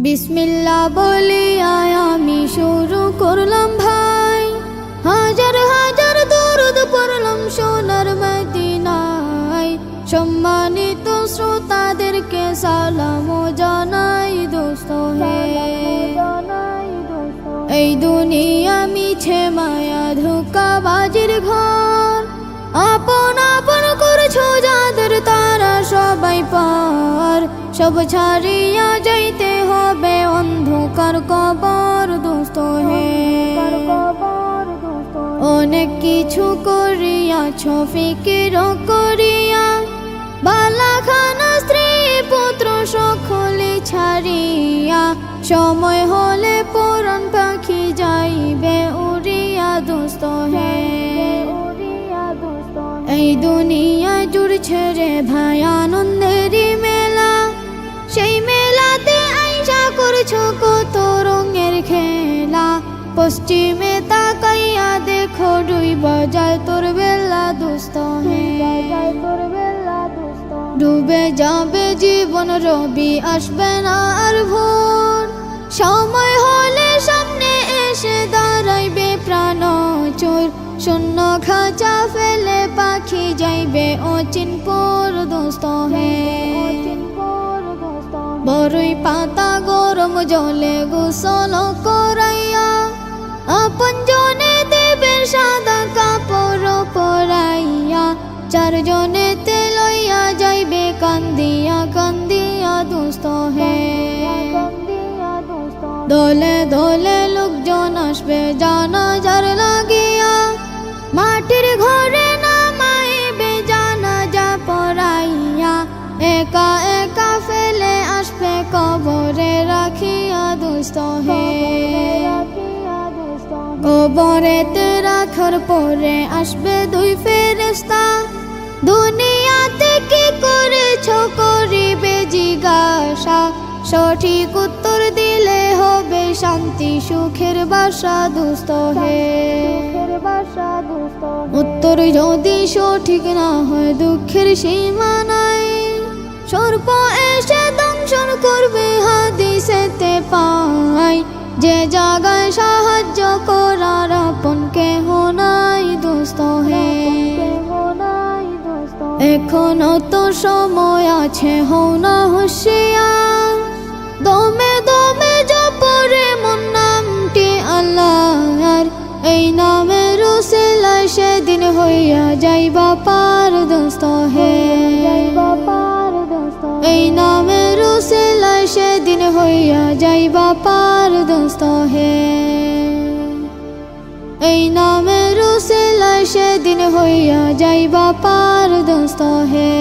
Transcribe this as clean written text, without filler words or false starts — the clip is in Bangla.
বিসমিল্লাহ বলে আমি শুরু করলাম ভাই, হাজার হাজার দরুদ পড়লাম সোনার মদিনায়। সম্মানিত শ্রোতাদেরকে সালাম জানাই দোস্ত হে। এই দুনিয়া মিছে মায়া ধোঁকাবাজির ঘর, আপন আপন করছো যাদের তারা সবাই পার। সব ছাড়িয়া যাইতে হবে অন্ধকার কবর দোস্ত হে। অনেক কিছু করিয়াছ ফিকির করিয়া, বালাখানা স্ত্রী পুত্র সকলে ছাড়িয়া। সময় হলে পরাণ পাখি যাইবে উড়িয়া দোস্ত হে। এই দুনিয়া জুড়ছে রে ভাই আনন্দেরই মেলা, সেই মেলাতে আইসা করছো কত রঙের খেলা। পশ্চিমে তাকাইয়া দেখো ডুইবা যায় তোর বেলা দোস্ত হে। ডুবে যাবে জীবন রবি আসবে না আর ভোর। সময় হলে সামনে এসে দাঁড়াইবে প্রাণ চোর। শূন্য খাঁচা ফেলে পাখি যাইবে অচিনপুর দোস্ত হে। বড়ই পাতা গরম জলে গোসল করাইয়া, আপন জনে দেবে সাদা কাপড় পরাইয়া। চারজনেতে লইয়া যাইবে কান্দিয়া কান্দিয়া দোস্ত হে। দলে দলে লোকজন আসবে জানাজার লাগিয়া, মাটির ঘরে নামাইবে জানাজা পড়াইয়া। একা একা ফেলে আসবে কবরে রাখিয়া দোস্ত হে। কবরেতে রাখার পরে আসবে দুই ফেরেশতা, দুনিয়াতে কি করেছো করিবে জিজ্ঞাসা। সঠিক উত্তর দিলে হবে শান্তি সুখের বাসা দোস্ত হে। উত্তর যদি সঠিক না হয় দুঃখের সীমা নাই। সর্প এসে দংশন করবে হাদিসেতে পাই, যে জায়গায় সাহায্য করার আপন কেহ নাই দোস্ত হে। এখনো তো সময় আছে, হও না হুঁশিয়ার। দমে দমে জপরে মন নামটি আল্লাহর, এই নামের উসিলায় সেদিন হইয়া যাইবা পার দোস্ত হে। এই নামের উসিলায় সেদিন হইয়া যাইবা পার দোস্ত হে। এই নামের উসিলায় সেদিন হইয়া যাইবা পার দোস্ত হে।